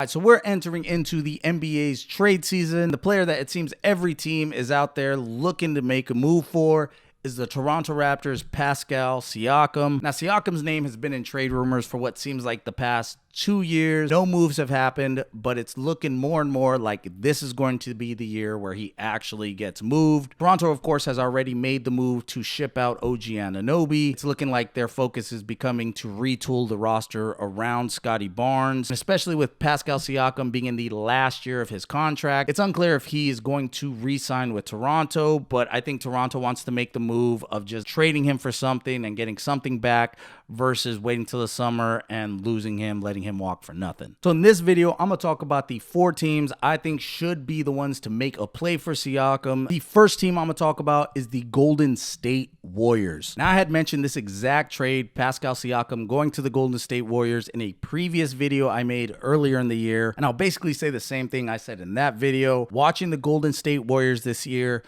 All right, so we're entering into the NBA's trade season. The player that it seems every team is out there looking to make a move for is the Toronto Raptors' Pascal Siakam. Now, Siakam's name has been in trade rumors for what seems like the past 2 years. No moves have happened, but it's looking more and more like this is going to be the year where he actually gets moved. Toronto, of course, has already made the move to ship out OG Anunoby. It's looking like their focus is becoming to retool the roster around Scotty Barnes, especially with Pascal Siakam being in the last year of his contract. It's unclear if he is going to re-sign with Toronto, but I think Toronto wants to make the move of just trading him for something and getting something back versus waiting till the summer and losing him, letting him walk for nothing. So in this video, I'm going to talk about the 4 teams I think should be the ones to make a play for Siakam. The first team I'm going to talk about is the Golden State Warriors. Now, I had mentioned this exact trade, Pascal Siakam going to the Golden State Warriors, in a previous video I made earlier in the year, and I'll basically say the same thing I said in that video. Watching the Golden State Warriors this year,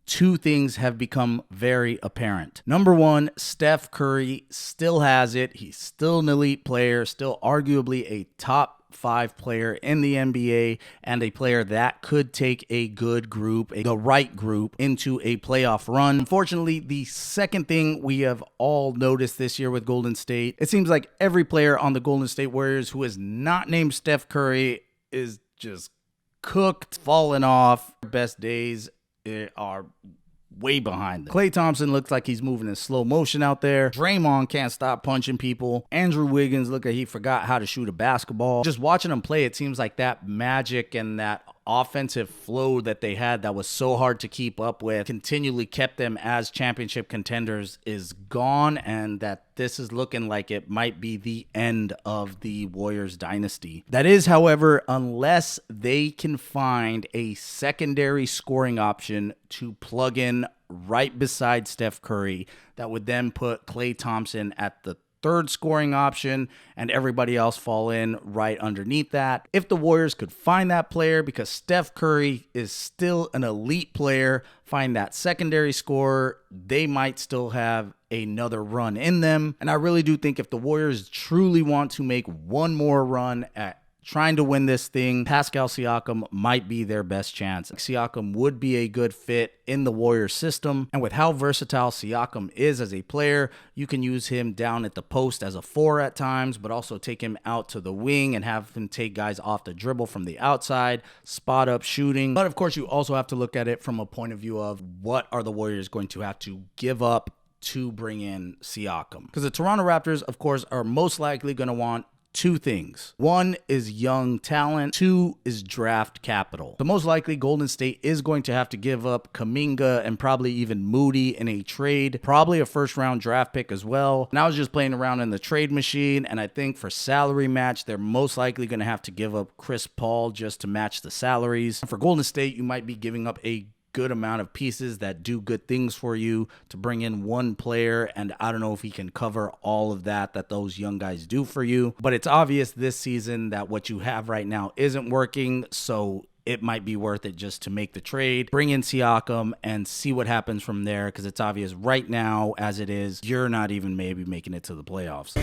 2 things have become very apparent. Number 1, Steph Curry still has it. He's still an elite player, still arguably a top 5 player in the NBA, and a player that could take a good group, the right group, into a playoff run. Unfortunately, the second thing we have all noticed this year with Golden State, it seems like every player on the Golden State Warriors who is not named Steph Curry is just cooked, falling off. Best days are way behind them. Klay Thompson looks like he's moving in slow motion out there. Draymond can't stop punching people. Andrew Wiggins looked like he forgot how to shoot a basketball. Just watching him play, it seems like that magic and that offensive flow that they had that was so hard to keep up with, continually kept them as championship contenders, is gone, and that this is looking like it might be the end of the Warriors dynasty. That is, however, unless they can find a secondary scoring option to plug in right beside Steph Curry that would then put Klay Thompson at the 3rd scoring option and everybody else fall in right underneath that. If the Warriors could find that player, because Steph Curry is still an elite player, find that secondary scorer, they might still have another run in them. And I really do think if the Warriors truly want to make one more run at trying to win this thing, Pascal Siakam might be their best chance. Siakam would be a good fit in the Warriors system, and with how versatile Siakam is as a player, you can use him down at the post as a 4 at times, but also take him out to the wing and have him take guys off the dribble from the outside, spot up shooting. But of course, you also have to look at it from a point of view of what are the Warriors going to have to give up to bring in Siakam. Because the Toronto Raptors, of course, are most likely going to want 2 things. 1 is young talent. 2 is draft capital. So most likely Golden State is going to have to give up Kuminga and probably even Moody in a trade, probably a 1st round draft pick as well. And I was just playing around in the trade machine, and I think for salary match, they're most likely going to have to give up Chris Paul just to match the salaries. For Golden State, you might be giving up a good amount of pieces that do good things for you to bring in one player, and I don't know if he can cover all of that those young guys do for you. But it's obvious this season that what you have right now isn't working, so it might be worth it just to make the trade, bring in Siakam, and see what happens from there, because it's obvious right now, as it is, you're not even maybe making it to the playoffs.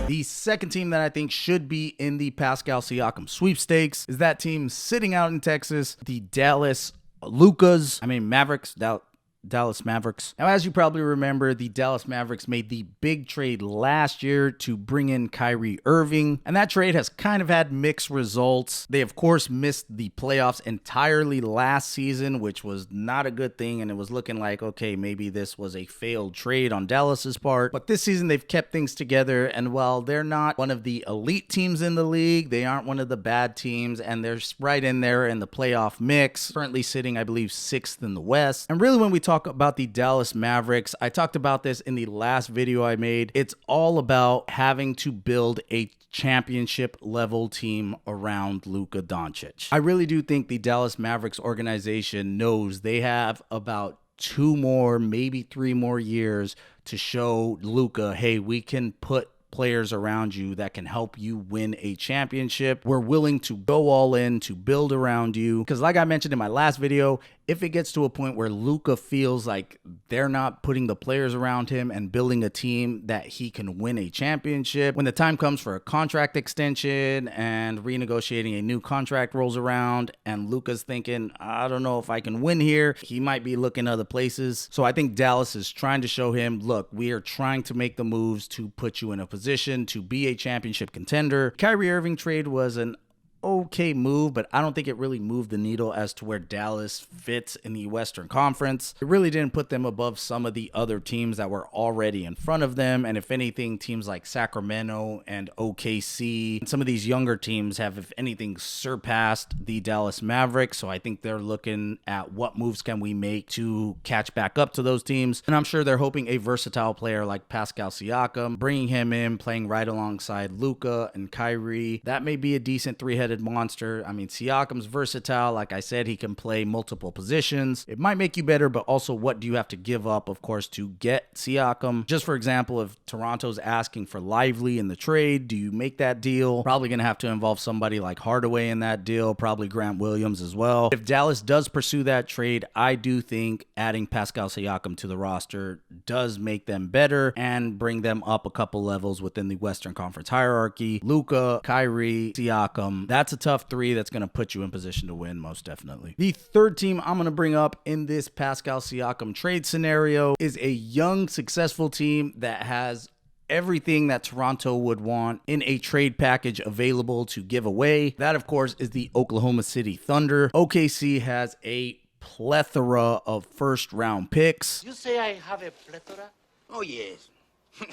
The second team that I think should be in the Pascal Siakam sweepstakes is that team sitting out in Texas, the Dallas Mavericks. Dallas Mavericks. Now, as you probably remember, the Dallas Mavericks made the big trade last year to bring in Kyrie Irving, and that trade has kind of had mixed results. They, of course, missed the playoffs entirely last season, which was not a good thing, and it was looking like, okay, maybe this was a failed trade on Dallas's part. But this season, they've kept things together, and while they're not one of the elite teams in the league, they aren't one of the bad teams, and they're right in there in the playoff mix, currently sitting, I believe, 6th in the West. And really, when we talk about the Dallas Mavericks, I talked about this in the last video I made. It's all about having to build a championship level team around Luka Doncic. I really do think the Dallas Mavericks organization knows they have about 2 more, maybe 3 more years to show Luka, hey, we can put players around you that can help you win a championship. We're willing to go all in to build around you. Because like I mentioned in my last video, if it gets to a point where Luka feels like they're not putting the players around him and building a team that he can win a championship, when the time comes for a contract extension and renegotiating a new contract rolls around and Luka's thinking, I don't know if I can win here, he might be looking other places. So I think Dallas is trying to show him, look, we are trying to make the moves to put you in a position to be a championship contender. Kyrie Irving trade was an okay move, but I don't think it really moved the needle as to where Dallas fits in the Western Conference. It really didn't put them above some of the other teams that were already in front of them. And if anything, teams like Sacramento and OKC, and some of these younger teams have, if anything, surpassed the Dallas Mavericks. So I think they're looking at what moves can we make to catch back up to those teams. And I'm sure they're hoping a versatile player like Pascal Siakam, bringing him in, playing right alongside Luka and Kyrie, that may be a decent three-headed monster. I mean, Siakam's versatile. Like I said, he can play multiple positions. It might make you better, but also what do you have to give up, of course, to get Siakam? Just for example, if Toronto's asking for Lively in the trade, do you make that deal? Probably going to have to involve somebody like Hardaway in that deal, probably Grant Williams as well. If Dallas does pursue that trade, I do think adding Pascal Siakam to the roster does make them better and bring them up a couple levels within the Western Conference hierarchy. Luka, Kyrie, Siakam, that's a tough three that's going to put you in position to win, most definitely. The third team I'm going to bring up in this Pascal Siakam trade scenario is a young, successful team that has everything that Toronto would want in a trade package available to give away. That, of course, is the Oklahoma City Thunder. OKC has a plethora of first-round picks. You say I have a plethora? Oh, yes.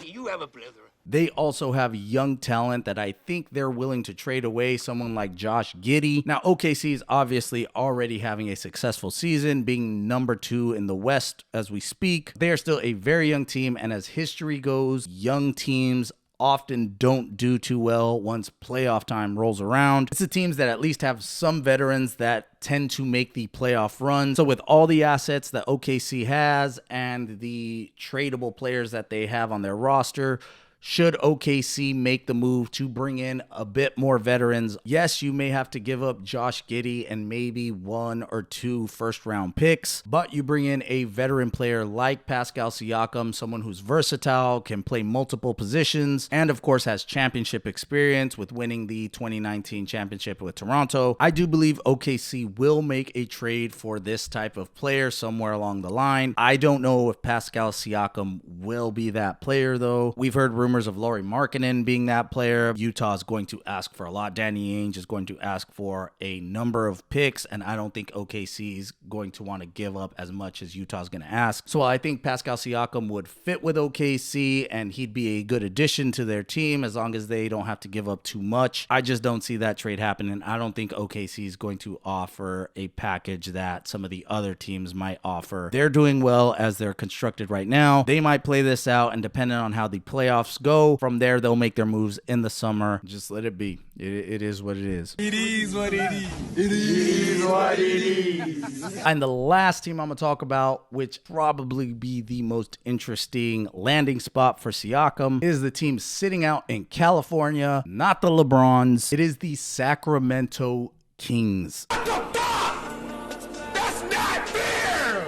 You have a plethora. They also have young talent that I think they're willing to trade away, someone like Josh Giddey. Now, OKC is obviously already having a successful season, being number 2 in the West as we speak. They are still a very young team, and as history goes, young teams often don't do too well once playoff time rolls around. It's the teams that at least have some veterans that tend to make the playoff run. So with all the assets that OKC has and the tradable players that they have on their roster, should OKC make the move to bring in a bit more veterans, yes, you may have to give up Josh Giddey and maybe 1 or 2 first-round picks, but you bring in a veteran player like Pascal Siakam, someone who's versatile, can play multiple positions, and of course has championship experience with winning the 2019 championship with Toronto. I do believe OKC will make a trade for this type of player somewhere along the line. I don't know if Pascal Siakam will be that player, though. We've heard rumors of Lauri Markkanen being that player. Utah is going to ask for a lot. Danny Ainge is going to ask for a number of picks, and I don't think OKC is going to want to give up as much as Utah is going to ask. So I think Pascal Siakam would fit with OKC, and he'd be a good addition to their team as long as they don't have to give up too much. I just don't see that trade happening. I don't think OKC is going to offer a package that some of the other teams might offer. They're doing well as they're constructed right now. They might play this out, and depending on how the playoffs go, from there they'll make their moves in the summer. Just let it be. It is what it is. It is what it is. It is what it is. And the last team I'm going to talk about, which probably be the most interesting landing spot for Siakam, is the team sitting out in California, not the LeBrons. It is the Sacramento Kings. What the fuck? That's not fair.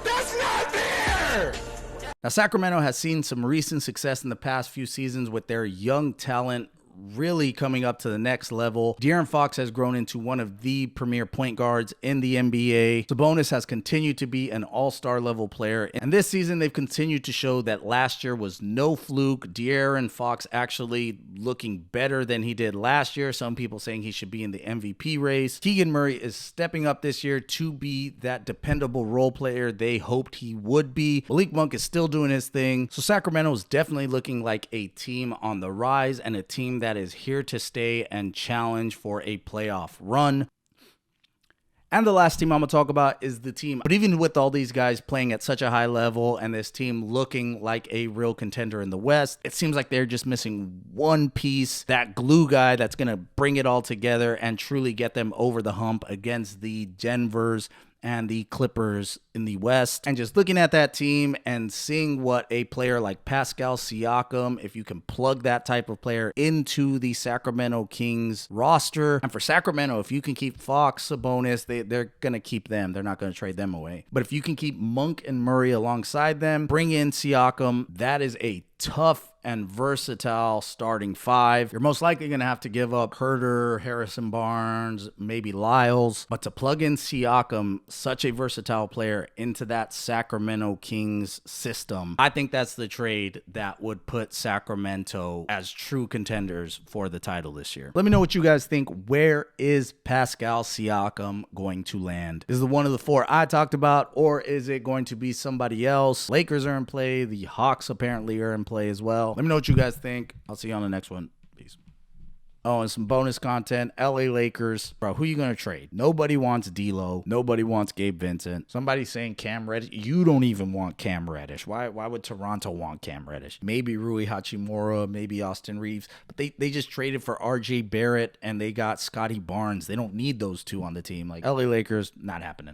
That's not fair. Now, Sacramento has seen some recent success in the past few seasons with their young talent really coming up to the next level. De'Aaron Fox has grown into one of the premier point guards in the NBA. Sabonis has continued to be an all-star level player. And this season, they've continued to show that last year was no fluke. De'Aaron Fox actually looking better than he did last year. Some people saying he should be in the MVP race. Keegan Murray is stepping up this year to be that dependable role player they hoped he would be. Malik Monk is still doing his thing. So Sacramento is definitely looking like a team on the rise and a team that is here to stay and challenge for a playoff run. And the last team I'm going to talk about is the team. But even with all these guys playing at such a high level and this team looking like a real contender in the West, it seems like they're just missing one piece, that glue guy that's going to bring it all together and truly get them over the hump against the Denvers and the Clippers in the West. And just looking at that team and seeing what a player like Pascal Siakam, if you can plug that type of player into the Sacramento Kings roster. And for Sacramento, if you can keep Fox, Sabonis, they're going to keep them. They're not going to trade them away. But if you can keep Monk and Murray alongside them, bring in Siakam, that is a tough and versatile starting five. You're most likely going to have to give up Herter, Harrison Barnes, maybe Lyles, but to plug in Siakam, such a versatile player, into that Sacramento Kings system, I think that's the trade that would put Sacramento as true contenders for the title this year. Let me know what you guys think. Where is Pascal Siakam going to land? Is it one of the four I talked about, or is it going to be somebody else? Lakers are in play. The Hawks apparently are in play as well. Let me know what you guys think. I'll see you on the next one. Peace. Oh, and some bonus content. LA Lakers. Bro, who you going to trade? Nobody wants D'Lo. Nobody wants Gabe Vincent. Somebody's saying Cam Reddish. You don't even want Cam Reddish. Why would Toronto want Cam Reddish? Maybe Rui Hachimura, maybe Austin Reeves. But they just traded for RJ Barrett and they got Scotty Barnes. They don't need those two on the team. Like, LA Lakers, not happening.